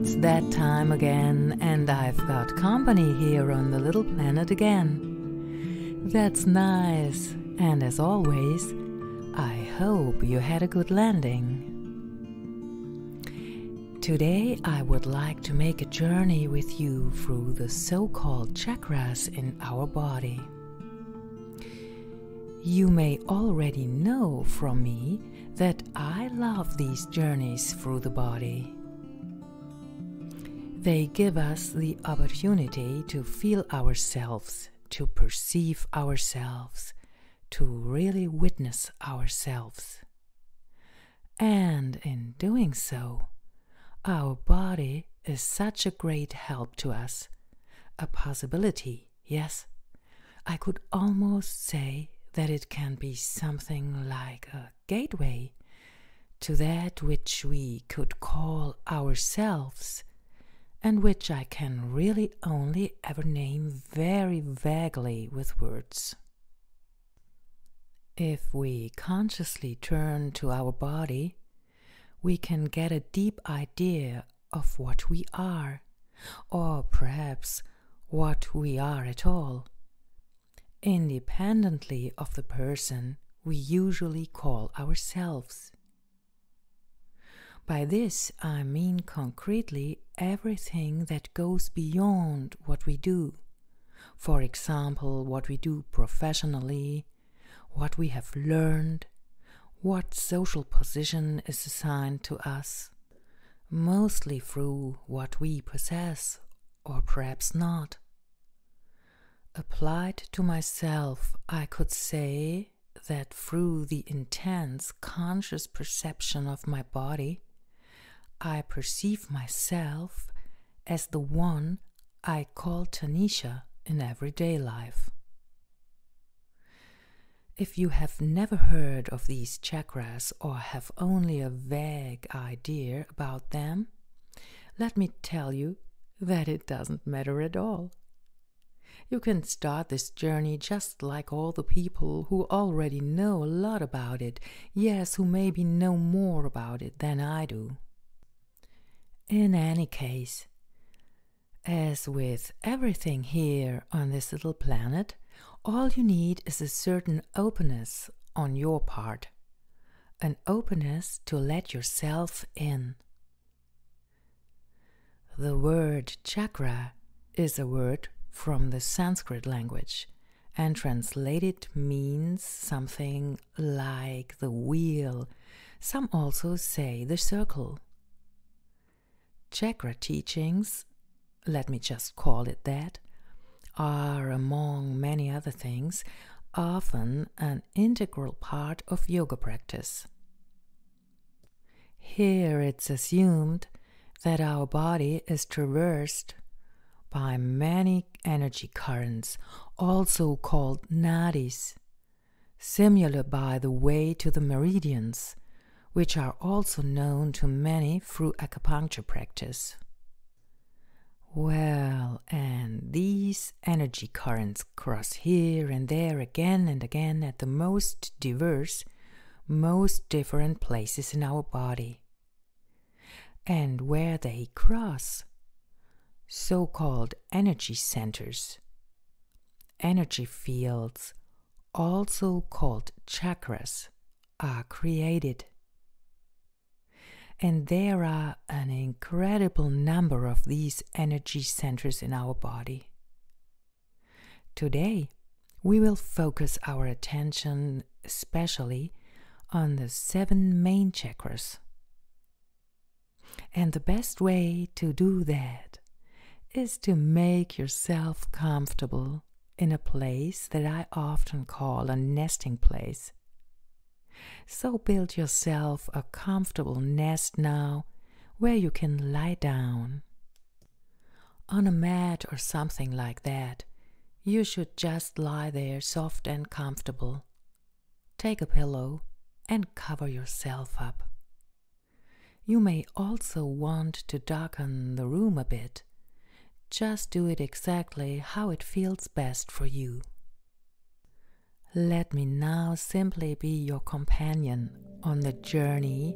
It's that time again, and I've got company here on the little planet again. That's nice, and as always, I hope you had a good landing. Today I would like to make a journey with you through the so-called chakras in our body. You may already know from me that I love these journeys through the body. They give us the opportunity to feel ourselves, to perceive ourselves, to really witness ourselves. And in doing so, our body is such a great help to us, a possibility, yes. I could almost say that it can be something like a gateway to that which we could call ourselves, and which I can really only ever name very vaguely with words. If we consciously turn to our body, we can get a deep idea of what we are, or perhaps what we are at all, independently of the person we usually call ourselves. By this I mean concretely everything that goes beyond what we do. For example, what we do professionally, what we have learned, what social position is assigned to us, mostly through what we possess, or perhaps not. Applied to myself, I could say that through the intense conscious perception of my body, I perceive myself as the one I call Tanisha in everyday life. If you have never heard of these chakras or have only a vague idea about them, let me tell you that it doesn't matter at all. You can start this journey just like all the people who already know a lot about it, yes, who maybe know more about it than I do. In any case, as with everything here on this little planet, all you need is a certain openness on your part, an openness to let yourself in. The word chakra is a word from the Sanskrit language, and translated means something like the wheel. Some also say the circle. Chakra teachings, let me just call it that, are, among many other things, often an integral part of yoga practice. Here it's assumed that our body is traversed by many energy currents, also called nadis, similar by the way to the meridians, which are also known to many through acupuncture practice. Well, and these energy currents cross here and there again and again at the most diverse, most different places in our body. And where they cross, so-called energy centers, energy fields, also called chakras, are created. And there are an incredible number of these energy centers in our body. Today, we will focus our attention especially on the 7 main chakras. And the best way to do that is to make yourself comfortable in a place that I often call a nesting place. So build yourself a comfortable nest now where you can lie down. On a mat or something like that, you should just lie there soft and comfortable. Take a pillow and cover yourself up. You may also want to darken the room a bit. Just do it exactly how it feels best for you. Let me now simply be your companion on the journey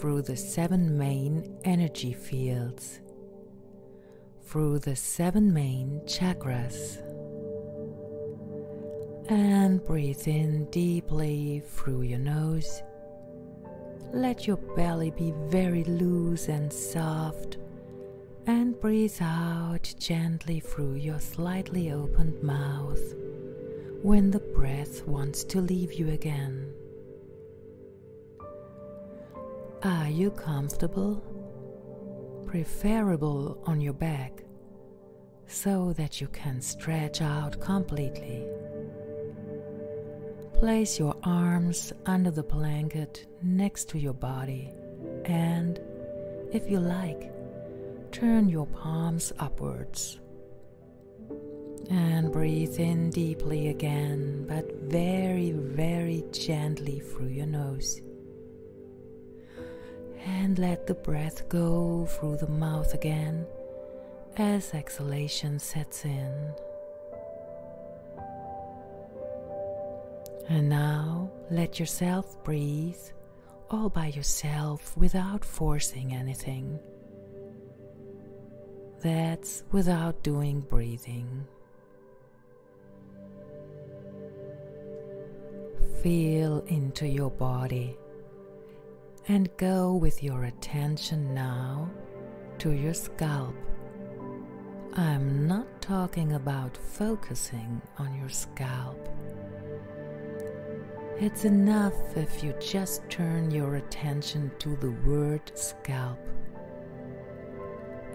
through the 7 main energy fields through the 7 main chakras. And breathe in deeply through your nose. Let your belly be very loose and soft, and breathe out gently through your slightly opened mouth when the breath wants to leave you again. Are you comfortable? Preferable on your back, so that you can stretch out completely. Place your arms under the blanket next to your body and, if you like, turn your palms upwards. And breathe in deeply again, but very, very gently through your nose. And let the breath go through the mouth again as exhalation sets in. And now let yourself breathe all by yourself without forcing anything. That's without doing breathing. Feel into your body and go with your attention now to your scalp. I'm not talking about focusing on your scalp. It's enough if you just turn your attention to the word scalp.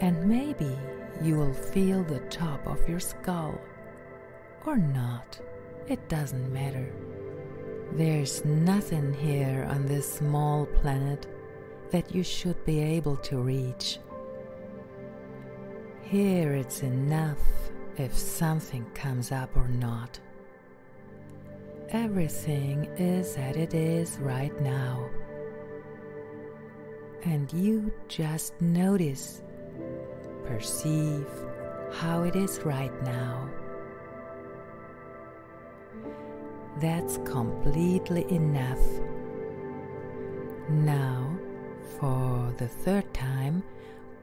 And maybe you will feel the top of your skull. Or not. It doesn't matter. There's nothing here on this small planet that you should be able to reach. Here it's enough if something comes up or not. Everything is as it is right now. And you just notice, perceive how it is right now. That's completely enough. Now, for the 3rd time,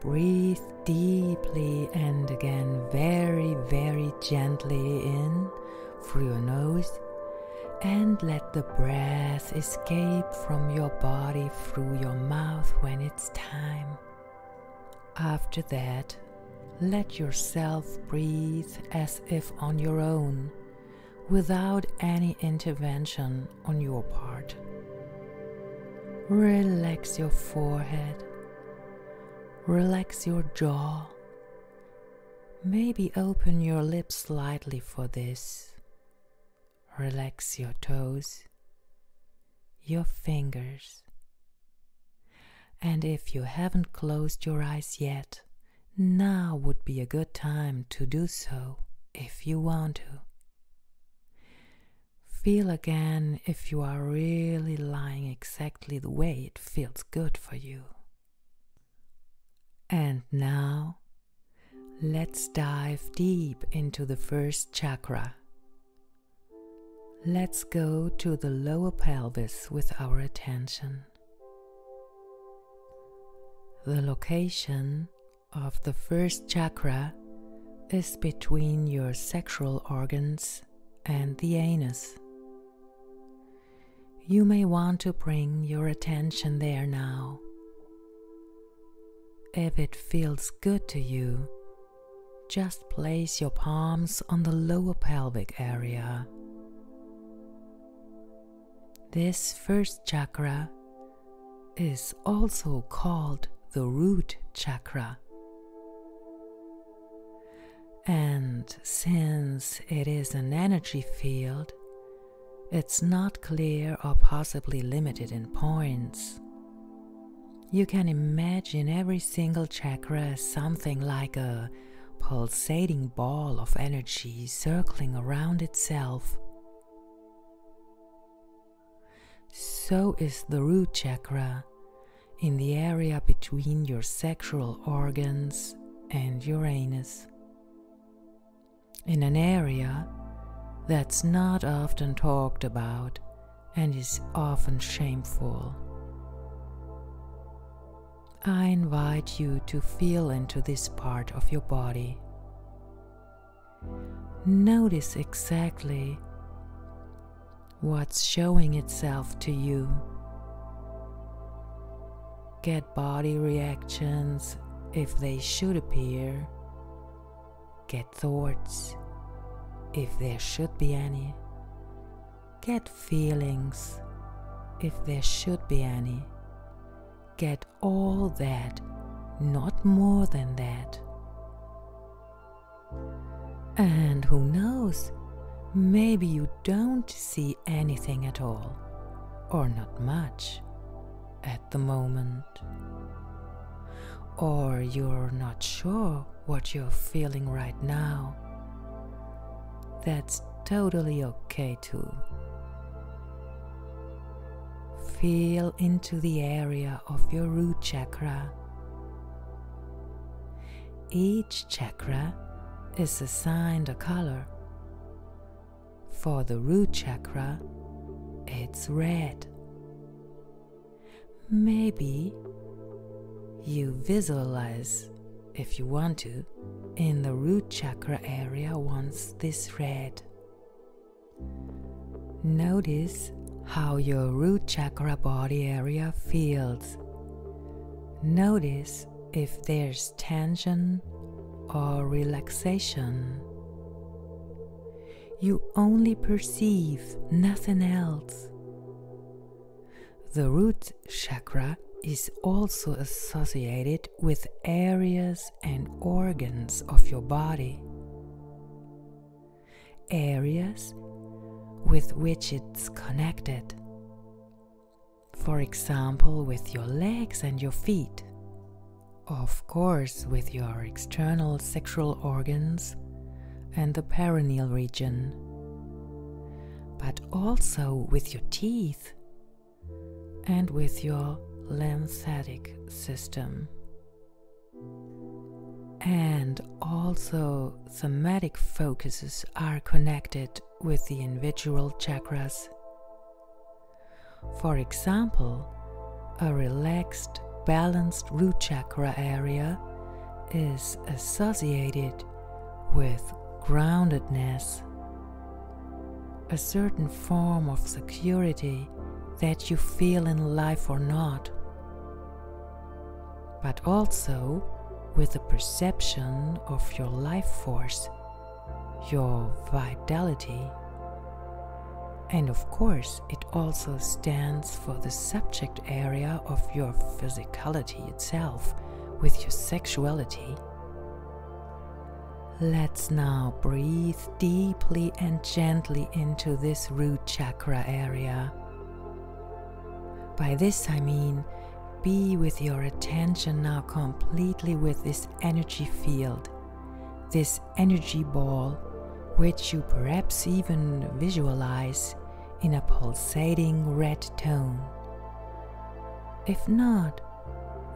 breathe deeply and again very, very gently in through your nose. And let the breath escape from your body through your mouth when it's time. After that, let yourself breathe as if on your own, without any intervention on your part. Relax your forehead. Relax your jaw. Maybe open your lips slightly for this. Relax your toes, your fingers. And if you haven't closed your eyes yet, now would be a good time to do so if you want to. Feel again if you are really lying exactly the way it feels good for you. And now, let's dive deep into the 1st chakra. Let's go to the lower pelvis with our attention. The location of the 1st chakra is between your sexual organs and the anus. You may want to bring your attention there now. If it feels good to you, just place your palms on the lower pelvic area. This 1st chakra is also called the root chakra. And since it is an energy field, it's not clear or possibly limited in points. You can imagine every single chakra as something like a pulsating ball of energy circling around itself. So is the root chakra in the area between your sexual organs and your anus. In an area that's not often talked about and is often shameful. I invite you to feel into this part of your body. Notice exactly what's showing itself to you. Get body reactions if they should appear. Get thoughts if there should be any. Get feelings if there should be any. Get all that, not more than that. And who knows, maybe you don't see anything at all, or not much, at the moment. Or you're not sure what you're feeling right now. That's totally okay too. Feel into the area of your root chakra. Each chakra is assigned a color. For the root chakra, it's red. Maybe you visualize, if you want to, in the root chakra area once this red. Notice how your root chakra body area feels. Notice if there's tension or relaxation. You only perceive, nothing else. The root chakra is also associated with areas and organs of your body. Areas with which it's connected. For example, with your legs and your feet. Of course, with your external sexual organs and the perineal region. But also with your teeth and with your lymphatic system. And also thematic focuses are connected with the individual chakras. For example, a relaxed, balanced root chakra area is associated with groundedness, a certain form of security that you feel in life or not, but also with the perception of your life force, your vitality. And of course, it also stands for the subject area of your physicality itself, with your sexuality. Let's now breathe deeply and gently into this root chakra area. By this I mean, be with your attention now completely with this energy field, this energy ball, which you perhaps even visualize in a pulsating red tone. If not,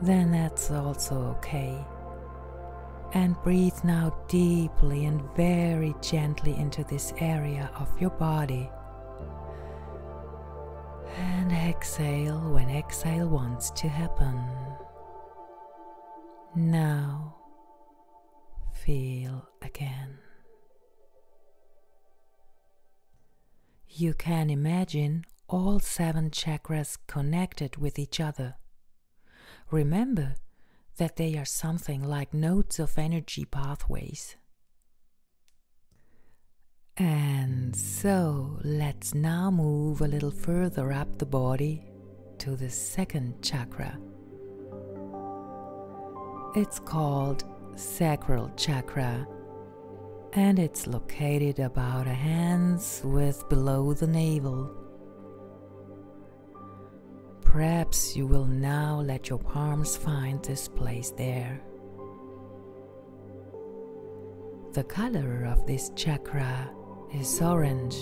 then that's also okay. And breathe now deeply and very gently into this area of your body. And exhale when exhale wants to happen. Now, feel again. You can imagine all 7 chakras connected with each other. Remember that they are something like nodes of energy pathways. And so let's now move a little further up the body to the 2nd chakra. It's called Sacral chakra, and it's located about a hand's width below the navel. Perhaps you will now let your palms find this place there. The color of this chakra is orange.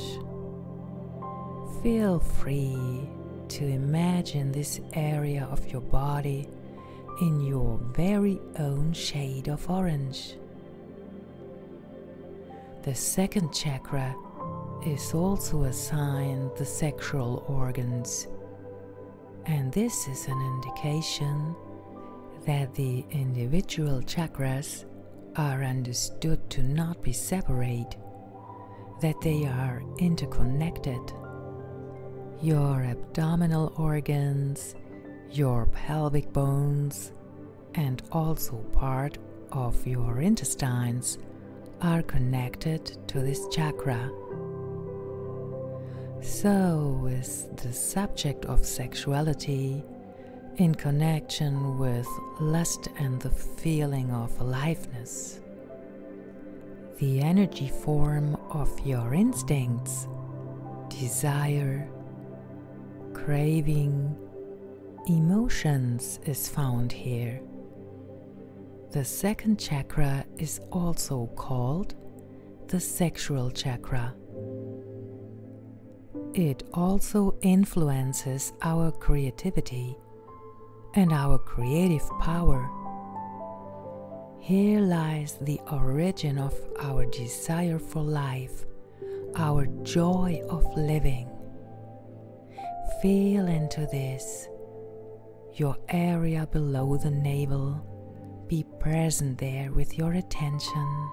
Feel free to imagine this area of your body in your very own shade of orange. The 2nd chakra is also assigned the sexual organs, and this is an indication that the individual chakras are understood to not be separate, that they are interconnected. Your abdominal organs, your pelvic bones, and also part of your intestines are connected to this chakra. So is the subject of sexuality in connection with lust and the feeling of aliveness. The energy form of your instincts, desire, craving, emotions is found here. The second chakra is also called the sexual chakra. It also influences our creativity and our creative power. Here lies the origin of our desire for life, our joy of living. Feel into this, your area below the navel. Be present there with your attention,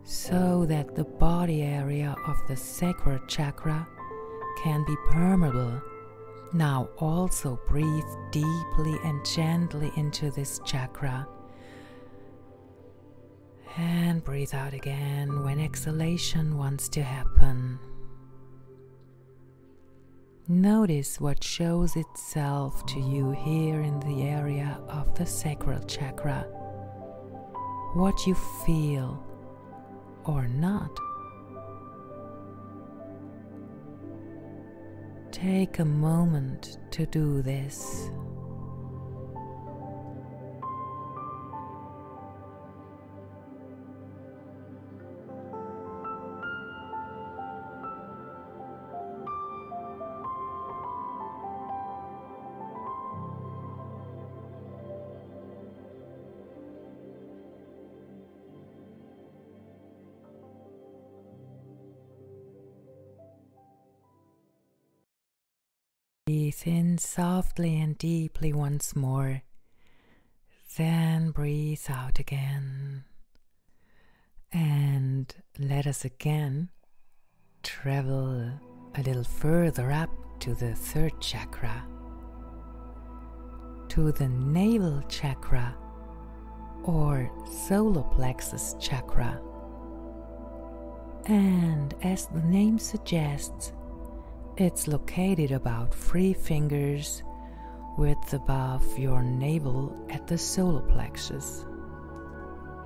so that the body area of the sacral chakra can be permeable. Now also breathe deeply and gently into this chakra and breathe out again when exhalation wants to happen. Notice what shows itself to you here in the area of the sacral chakra, what you feel or not. Take a moment to do this. Breathe in softly and deeply once more, then breathe out again. And let us again travel a little further up to the third chakra, to the navel chakra or solar plexus chakra. And as the name suggests, it's located about 3 fingers width above your navel at the solar plexus.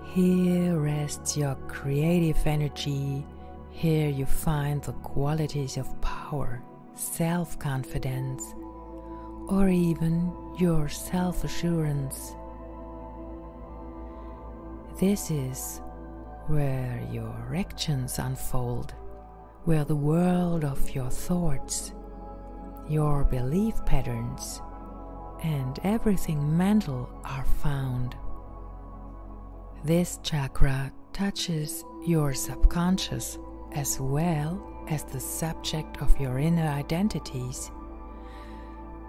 Here rests your creative energy. Here you find the qualities of power, self-confidence, or even your self-assurance. This is where your actions unfold, where the world of your thoughts, your belief patterns, and everything mental are found. This chakra touches your subconscious as well as the subject of your inner identities,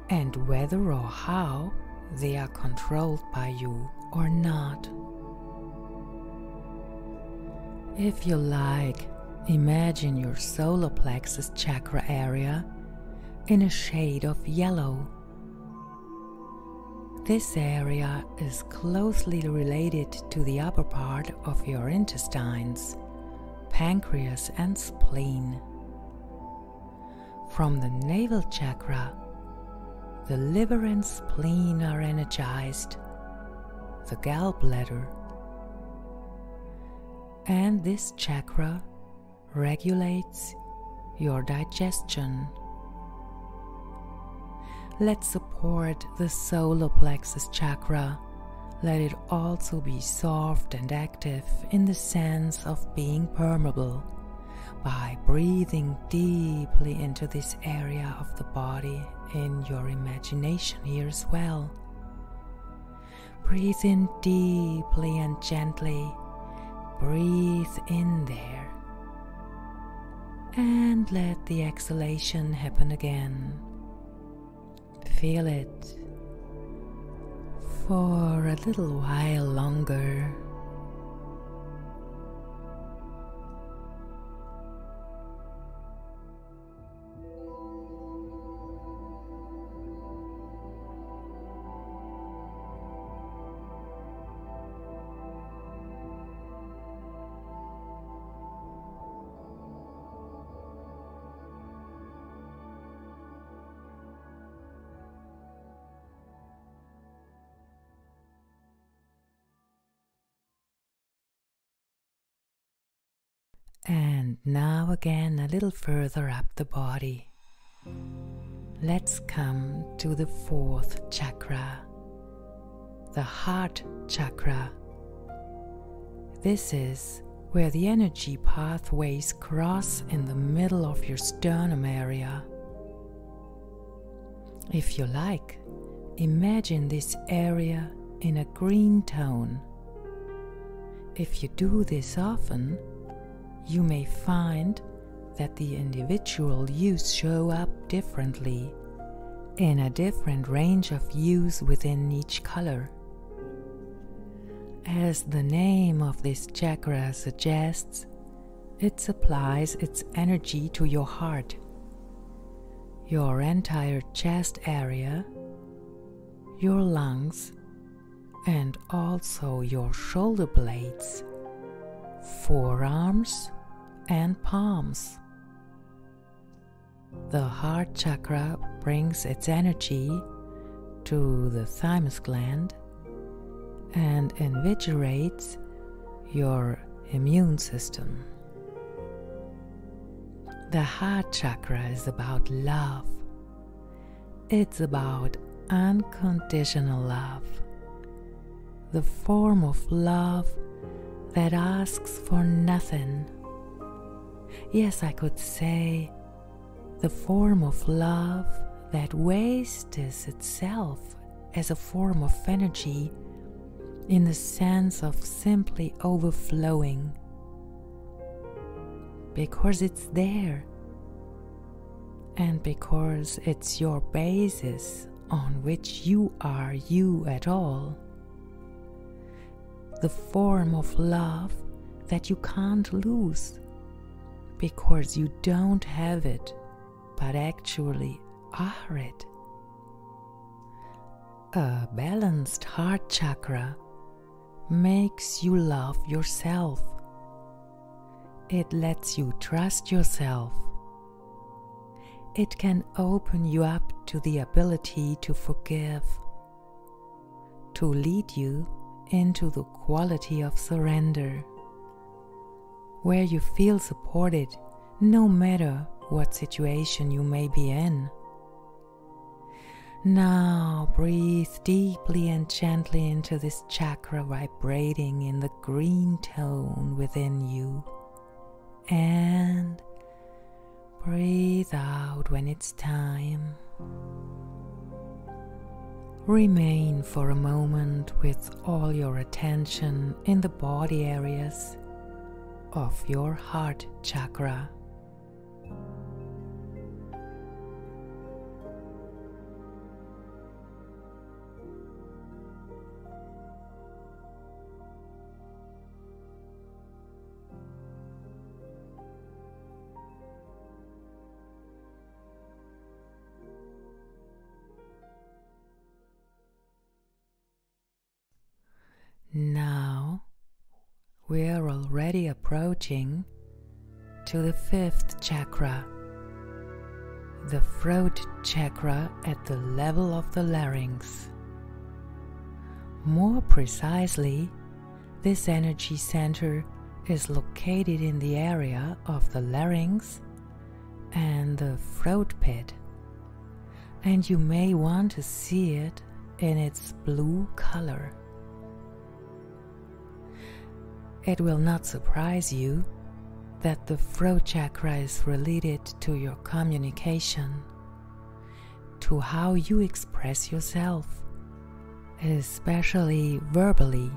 and whether or how they are controlled by you or not. If you like, imagine your solar plexus chakra area in a shade of yellow. This area is closely related to the upper part of your intestines, pancreas and spleen. From the navel chakra, the liver and spleen are energized, the gallbladder, and this chakra regulates your digestion. Let's support the solar plexus chakra. Let it also be soft and active in the sense of being permeable by breathing deeply into this area of the body in your imagination here as well. Breathe in deeply and gently. Breathe in there. And let the exhalation happen again. Feel it for a little while longer. And now again a little further up the body. Let's come to the fourth chakra, the heart chakra. This is where the energy pathways cross in the middle of your sternum area. If you like, imagine this area in a green tone. If you do this often, you may find that the individual hues show up differently, in a different range of hues within each color. As the name of this chakra suggests, it supplies its energy to your heart, your entire chest area, your lungs, and also your shoulder blades, forearms, and palms. The heart chakra brings its energy to the thymus gland and invigorates your immune system. The heart chakra is about love. It's about unconditional love, the form of love that asks for nothing. Yes, I could say the form of love that wastes itself as a form of energy in the sense of simply overflowing, because it's there and because it's your basis on which you are you at all. The form of love that you can't lose because you don't have it, but actually are it. A balanced heart chakra makes you love yourself. It lets you trust yourself. It can open you up to the ability to forgive, to lead you into the quality of surrender, where you feel supported no matter what situation you may be in. Now breathe deeply and gently into this chakra, vibrating in the green tone within you, and breathe out when it's time. Remain for a moment with all your attention in the body areas of your heart chakra. Now we're already approaching to the fifth chakra, the throat chakra at the level of the larynx. More precisely, this energy center is located in the area of the larynx and the throat pit, and you may want to see it in its blue color. It will not surprise you that the throat chakra is related to your communication, to how you express yourself, especially verbally.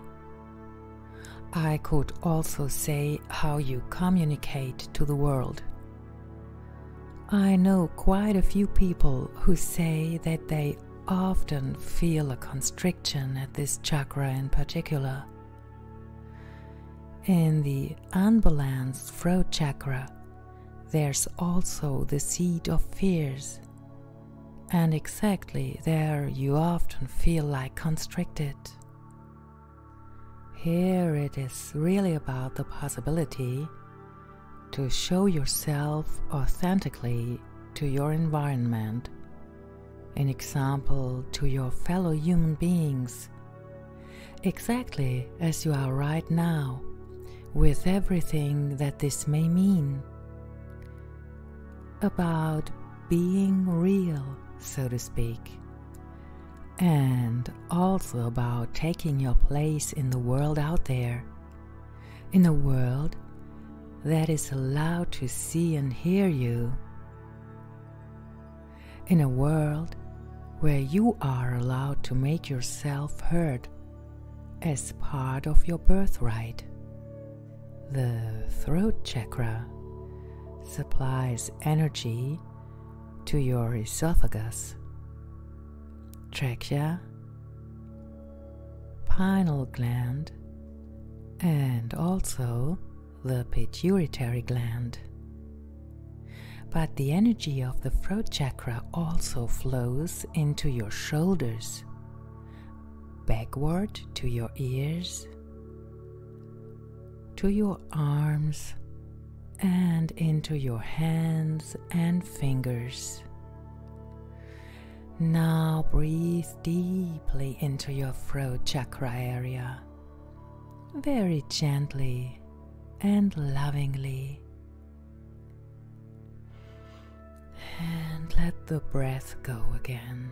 I could also say how you communicate to the world. I know quite a few people who say that they often feel a constriction at this chakra in particular. In the unbalanced throat chakra, there's also the seat of fears, and exactly there you often feel like constricted. Here it is really about the possibility to show yourself authentically to your environment, an example to your fellow human beings, exactly as you are right now, with everything that this may mean. About being real, so to speak, and also about taking your place in the world out there, in a world that is allowed to see and hear you, in a world where you are allowed to make yourself heard as part of your birthright. The throat chakra supplies energy to your esophagus, trachea, pineal gland, and also the pituitary gland. But the energy of the throat chakra also flows into your shoulders, backward to your ears, to your arms, and into your hands and fingers. Now breathe deeply into your throat chakra area, very gently and lovingly. And let the breath go again.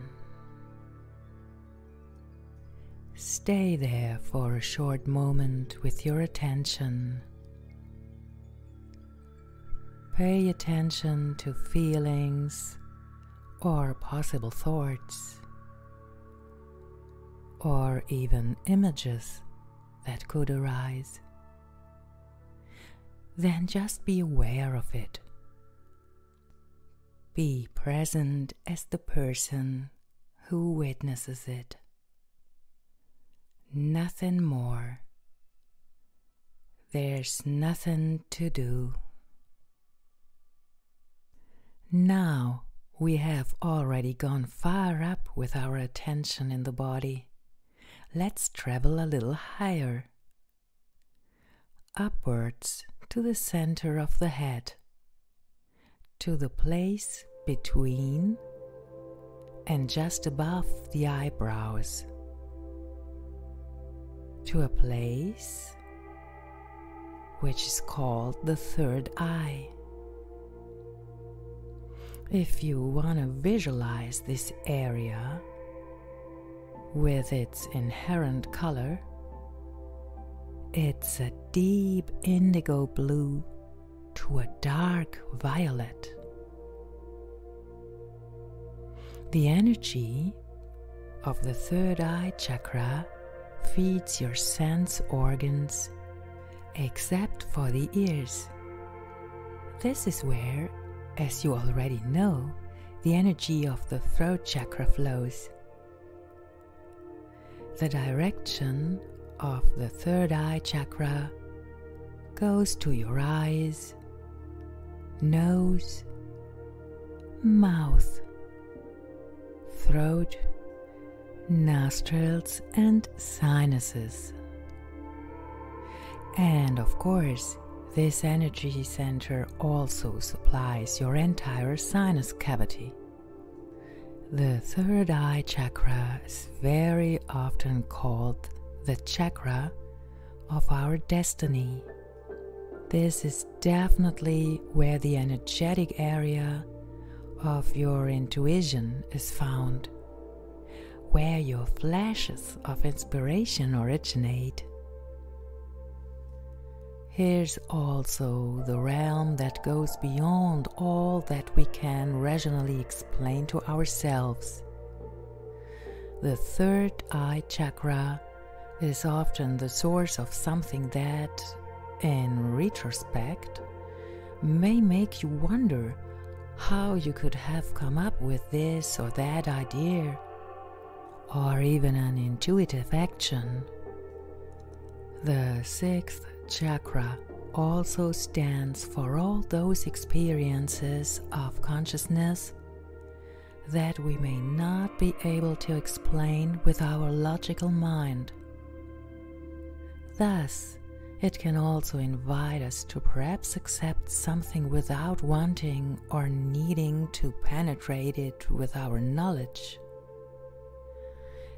Stay there for a short moment with your attention. Pay attention to feelings or possible thoughts, or even images that could arise. Then just be aware of it. Be present as the person who witnesses it. Nothing more. There's nothing to do. Now we have already gone far up with our attention in the body. Let's travel a little higher, upwards to the center of the head, to the place between and just above the eyebrows, to a place which is called the third eye. If you want to visualize this area with its inherent color, it's a deep indigo blue to a dark violet. The energy of the third eye chakra feeds your sense organs, except for the ears. This is where, as you already know, the energy of the throat chakra flows. The direction of the third eye chakra goes to your eyes, nose, mouth, throat, nostrils, and sinuses. And of course, this energy center also supplies your entire sinus cavity. The third eye chakra is very often called the chakra of our destiny. This is definitely where the energetic area of your intuition is found, where your flashes of inspiration originate. Here's also the realm that goes beyond all that we can rationally explain to ourselves. The third eye chakra is often the source of something that, in retrospect, may make you wonder how you could have come up with this or that idea, or even an intuitive action. The sixth chakra also stands for all those experiences of consciousness that we may not be able to explain with our logical mind. Thus, it can also invite us to perhaps accept something without wanting or needing to penetrate it with our knowledge.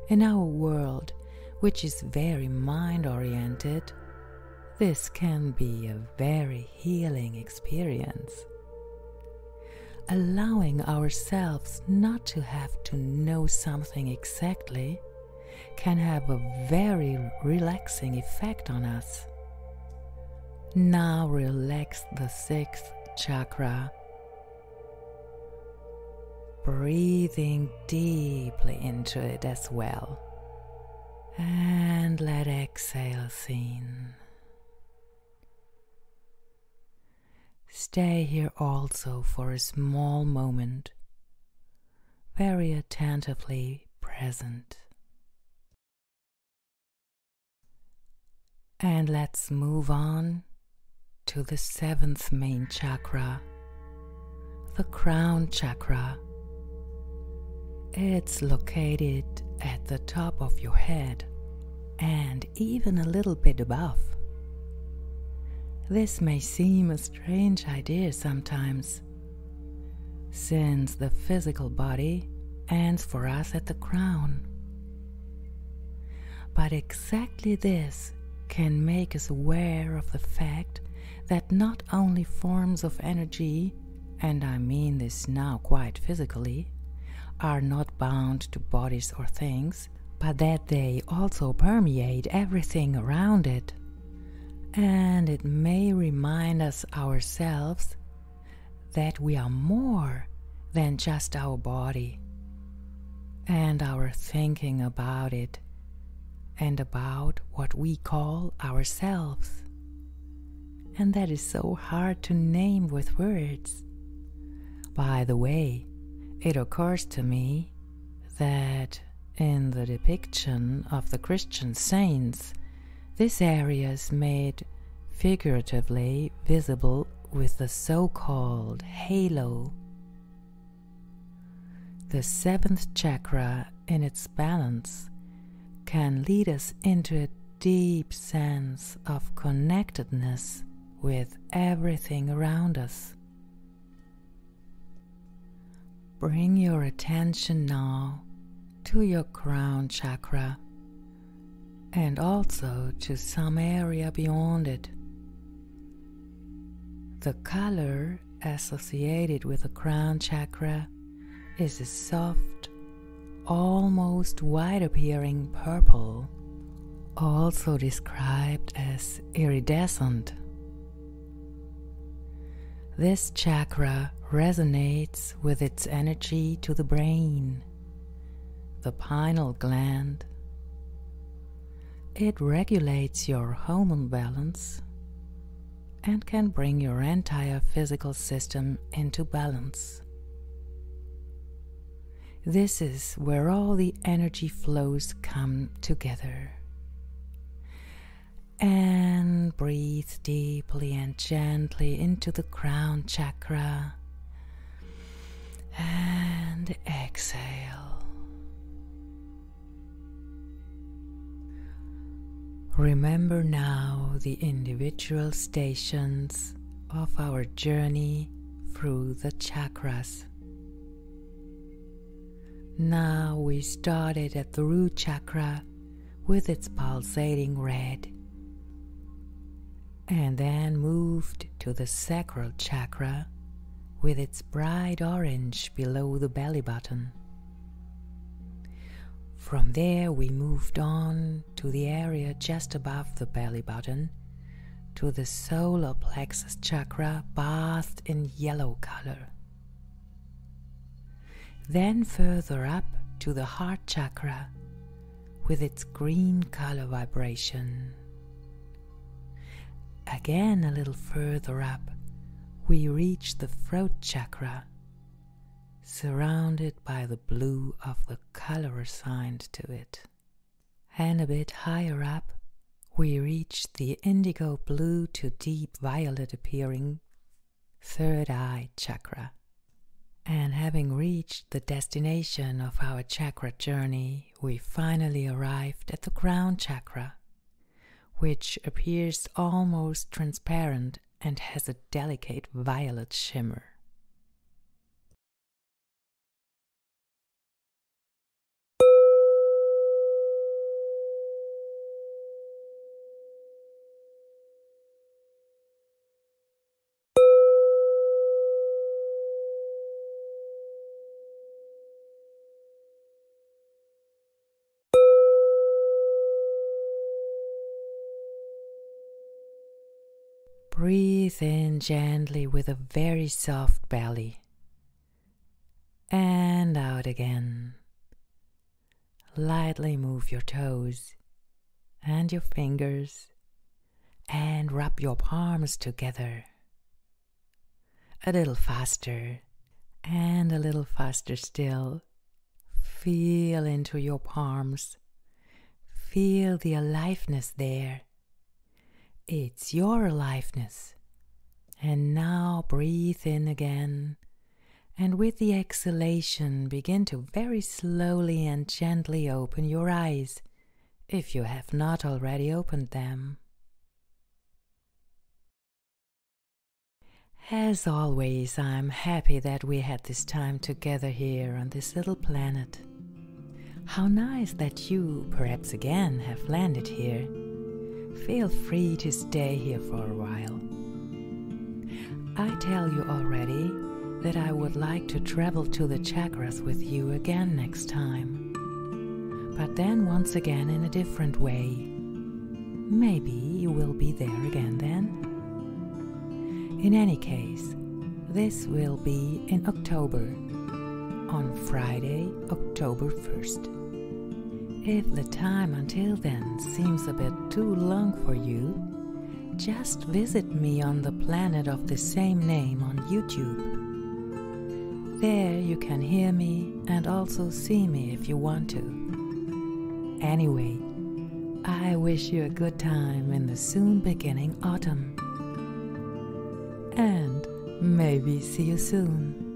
In our world, which is very mind-oriented, this can be a very healing experience. Allowing ourselves not to have to know something exactly can have a very relaxing effect on us. Now relax the sixth chakra, breathing deeply into it as well, and let exhale seen. Stay here also for a small moment, very attentively present. And let's move on to the seventh main chakra, the crown chakra. It's located at the top of your head and even a little bit above. This may seem a strange idea sometimes, since the physical body ends for us at the crown. But exactly this can make us aware of the fact that not only forms of energy, and I mean this now quite physically, are not bound to bodies or things, but that they also permeate everything around it. And it may remind us ourselves that we are more than just our body and our thinking about it and about what we call ourselves. And that is so hard to name with words. By the way, it occurs to me that in the depiction of the Christian saints, this area is made figuratively visible with the so-called halo. The seventh chakra in its balance can lead us into a deep sense of connectedness with everything around us. Bring your attention now to your crown chakra and also to some area beyond it. The color associated with the crown chakra is a soft, almost white-appearing purple, also described as iridescent. This chakra resonates with its energy to the brain, the pineal gland. It regulates your hormone balance and can bring your entire physical system into balance. This is where all the energy flows come together. And breathe deeply and gently into the crown chakra and exhale. Remember now the individual stations of our journey through the chakras. Now we started at the root chakra with its pulsating red, and then moved to the sacral chakra with its bright orange below the belly button. From there we moved on to the area just above the belly button, to the solar plexus chakra bathed in yellow color. Then further up to the heart chakra with its green color vibration. Again a little further up we reach the throat chakra surrounded by the blue of the color assigned to it. And a bit higher up, we reach the indigo blue to deep violet appearing third eye chakra. And having reached the destination of our chakra journey, we finally arrived at the crown chakra, which appears almost transparent and has a delicate violet shimmer. Breathe in gently with a very soft belly. And out again. Lightly move your toes and your fingers and rub your palms together. A little faster and a little faster still. Feel into your palms. Feel the aliveness there. It's your aliveness. And now breathe in again, and with the exhalation begin to very slowly and gently open your eyes, if you have not already opened them. As always, I'm happy that we had this time together here on this little planet. How nice that you, perhaps again, have landed here. Feel free to stay here for a while. I tell you already that I would like to travel to the chakras with you again next time. But then once again in a different way. Maybe you will be there again then. In any case, this will be in October, on Friday, October 1st. If the time until then seems a bit too long for you, just visit me on the planet of the same name on YouTube. There you can hear me and also see me if you want to. Anyway, I wish you a good time in the soon beginning autumn. And maybe see you soon.